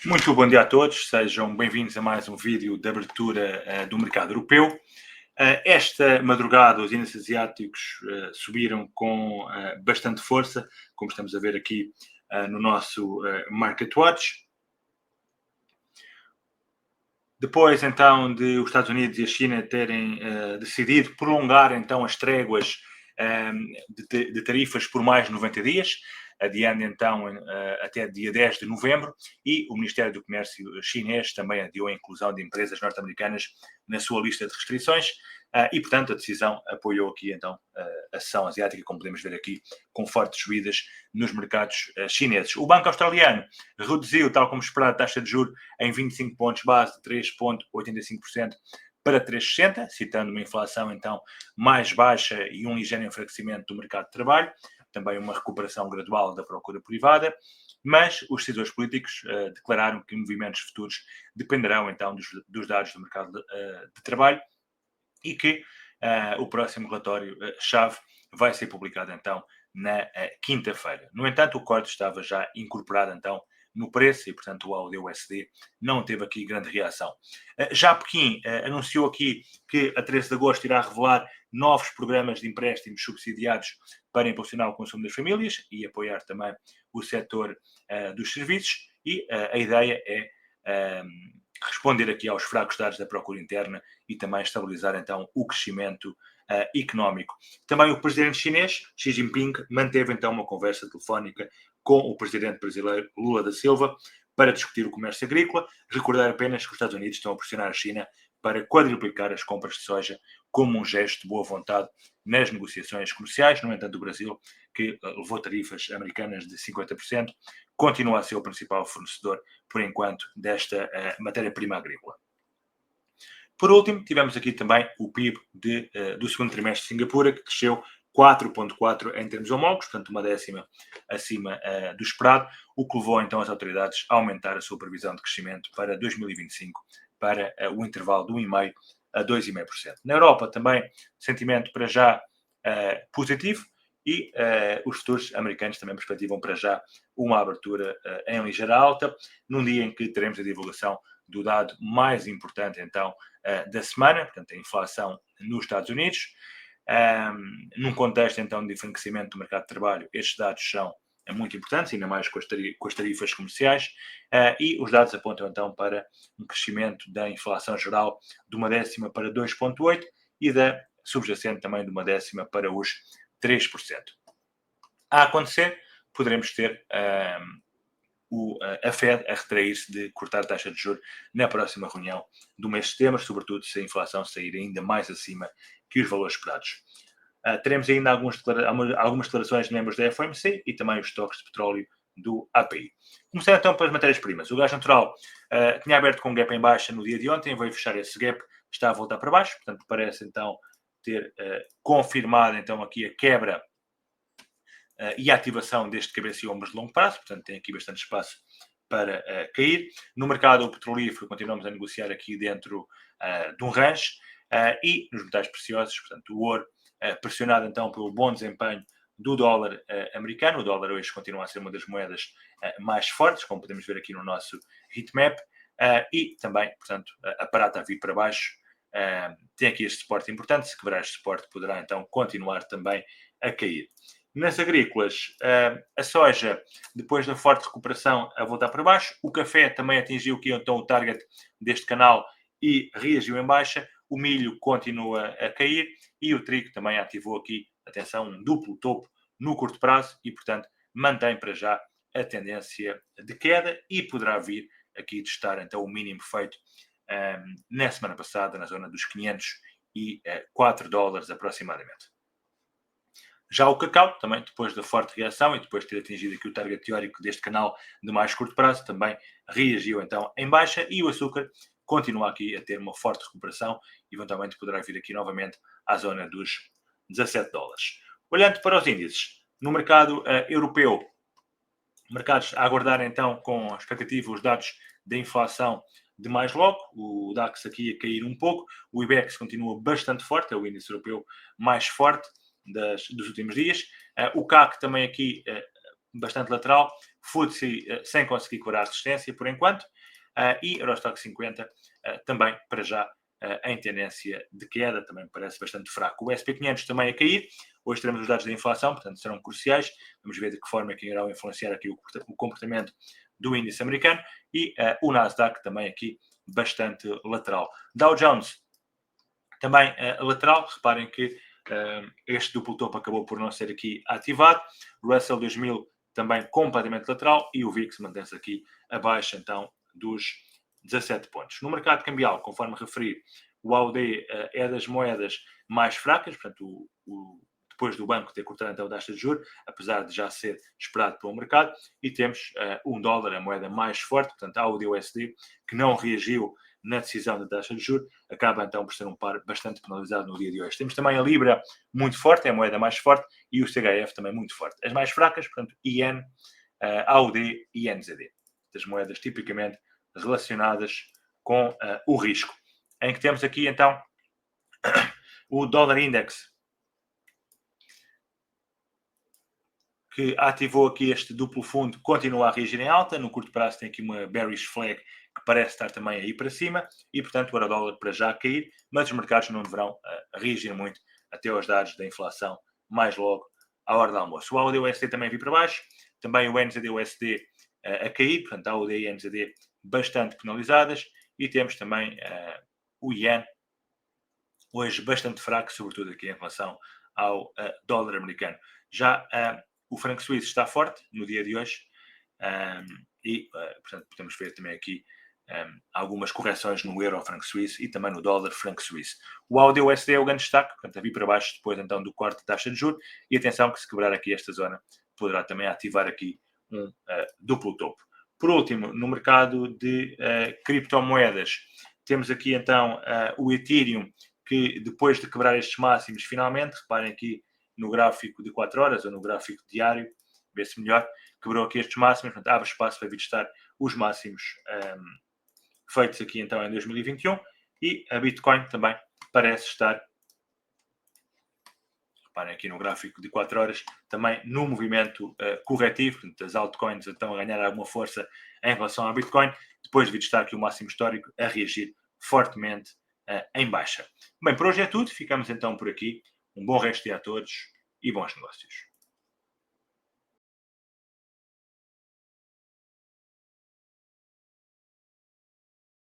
Muito bom dia a todos, sejam bem-vindos a mais um vídeo de abertura do mercado europeu. Esta madrugada os índices asiáticos subiram com bastante força, como estamos a ver aqui no nosso Market Watch. Depois, então, de os Estados Unidos e a China terem decidido prolongar, então, as tréguas de tarifas por mais 90 dias, adiando, então, até dia 10 de novembro, e o Ministério do Comércio chinês também adiou a inclusão de empresas norte-americanas na sua lista de restrições, e, portanto, a decisão apoiou aqui, então, a sessão asiática, como podemos ver aqui, com fortes subidas nos mercados chineses. O Banco Australiano reduziu, tal como esperado, a taxa de juros em 25 pontos base de 3,85% para 3,60%, citando uma inflação, então, mais baixa e um ligeiro enfraquecimento do mercado de trabalho, também uma recuperação gradual da procura privada, mas os decisores políticos declararam que movimentos futuros dependerão, então, dos dados do mercado de trabalho e que o próximo relatório-chave vai ser publicado, então, na quinta-feira. No entanto, o corte estava já incorporado, então, no preço e, portanto, o AUD-USD não teve aqui grande reação. Já Pequim anunciou aqui que a 13 de agosto irá revelar novos programas de empréstimos subsidiados para impulsionar o consumo das famílias e apoiar também o setor dos serviços e a ideia é responder aqui aos fracos dados da procura interna e também estabilizar então o crescimento económico. Também o presidente chinês, Xi Jinping, manteve então uma conversa telefónica com o presidente brasileiro Lula da Silva para discutir o comércio agrícola. Recordar apenas que os Estados Unidos estão a pressionar a China para quadruplicar as compras de soja como um gesto de boa vontade nas negociações comerciais. No entanto, o Brasil, que levou tarifas americanas de 50%, continua a ser o principal fornecedor, por enquanto, desta matéria-prima agrícola. Por último, tivemos aqui também o PIB do segundo trimestre de Singapura, que cresceu 4,4 em termos homólogos, portanto uma décima acima do esperado, o que levou então as autoridades a aumentar a sua previsão de crescimento para 2025 para o intervalo de 1,5% a 2,5%. Na Europa também sentimento para já positivo e os futuros americanos também perspectivam para já uma abertura em ligeira alta, num dia em que teremos a divulgação do dado mais importante então da semana, portanto a inflação nos Estados Unidos. Num contexto então de enfraquecimento do mercado de trabalho, estes dados são muito importantes, ainda mais com as tarifas comerciais, e os dados apontam então para um crescimento da inflação geral de uma décima para 2,8% e da subjacente também de uma décima para os 3%. A acontecer, poderemos ter a Fed a retrair-se de cortar a taxa de juros na próxima reunião do mês de setembro, sobretudo se a inflação sair ainda mais acima que os valores esperados. Teremos ainda algumas declarações de membros da FOMC e também os estoques de petróleo do API. Começando então pelas matérias-primas. O gás natural tinha aberto com um gap em baixa no dia de ontem, veio fechar esse gap, está a voltar para baixo, portanto parece então ter confirmado então aqui a quebra e a ativação deste cabeça e ombros de longo prazo, portanto tem aqui bastante espaço para cair. No mercado petrolífero continuamos a negociar aqui dentro de um range e nos metais preciosos, portanto o ouro pressionado então pelo bom desempenho do dólar americano. O dólar hoje continua a ser uma das moedas mais fortes, como podemos ver aqui no nosso heatmap, e também, portanto, a prata a vir para baixo. Tem aqui este suporte importante, se quebrar este suporte poderá então continuar também a cair. Nas agrícolas, a soja, depois da forte recuperação, a voltar para baixo. O café também atingiu aqui então o target deste canal e reagiu em baixa. O milho continua a cair e o trigo também ativou aqui, atenção, um duplo topo no curto prazo e, portanto, mantém para já a tendência de queda e poderá vir aqui testar então o mínimo feito na semana passada, na zona dos 504 dólares aproximadamente. Já o cacau, também depois da forte reação e depois de ter atingido aqui o target teórico deste canal de mais curto prazo, também reagiu então em baixa e o açúcar continua aqui a ter uma forte recuperação e eventualmente poderá vir aqui novamente à zona dos 17 dólares. Olhando para os índices, no mercado europeu, mercados a aguardar então com expectativa os dados da inflação de mais logo, o DAX aqui a cair um pouco, o IBEX continua bastante forte, é o índice europeu mais forte dos últimos dias. O CAC também aqui bastante lateral. FTSE sem conseguir curar a resistência por enquanto. E Eurostock 50 também, para já, em tendência de queda, também parece bastante fraco. O S&P 500 também a cair. Hoje teremos os dados da inflação, portanto serão cruciais. Vamos ver de que forma é que irão influenciar aqui o comportamento do índice americano. E o Nasdaq também aqui bastante lateral. Dow Jones também lateral. Reparem que este duplo topo acabou por não ser aqui ativado. Russell 2000 também completamente lateral e o VIX mantém-se aqui abaixo então dos 17 pontos. No mercado cambial, conforme referi, o AUD é das moedas mais fracas, portanto, depois do banco ter cortado então a taxa de juros, apesar de já ser esperado pelo mercado, e temos $1, a moeda mais forte, portanto, a AUD-USD, que não reagiu na decisão da taxa de juros, acaba então por ser um par bastante penalizado no dia de hoje. Temos também a Libra muito forte, é a moeda mais forte, e o CHF também muito forte. As mais fracas, portanto, IN, AUD e NZD. As moedas tipicamente relacionadas com o risco. Em que temos aqui então o dólar index, que ativou aqui este duplo fundo, continua a reagir em alta. No curto prazo tem aqui uma bearish flag que parece estar também aí para cima e, portanto, o euro-dólar para já cair, mas os mercados não deverão reagir muito até aos dados da inflação mais logo à hora do almoço. O AUD-USD também vir para baixo, também o NZD-USD a cair, portanto, a AUD e a NZD bastante penalizadas, e temos também o Yen hoje bastante fraco, sobretudo aqui em relação ao dólar americano. Já o franco suíço está forte no dia de hoje e, portanto, podemos ver também aqui algumas correções no euro franco suíço e também no dólar franco suíço. O AUD-USD é o grande destaque, portanto, a vir para baixo depois então do corte de taxa de juros, e atenção que se quebrar aqui esta zona poderá também ativar aqui um duplo topo. Por último, no mercado de criptomoedas, temos aqui então o Ethereum, que depois de quebrar estes máximos, finalmente, reparem aqui no gráfico de 4 horas ou no gráfico diário, vê-se melhor, quebrou aqui estes máximos, portanto, abre espaço para vir testar os máximos feitos aqui então em 2021, e a Bitcoin também parece estar, reparem aqui no gráfico de 4 horas, também no movimento corretivo, portanto, as altcoins estão a ganhar alguma força em relação à Bitcoin, depois de vir testar aqui o máximo histórico, a reagir fortemente em baixa. Bem, por hoje é tudo, ficamos então por aqui. Um bom resto de dia a todos e bons negócios.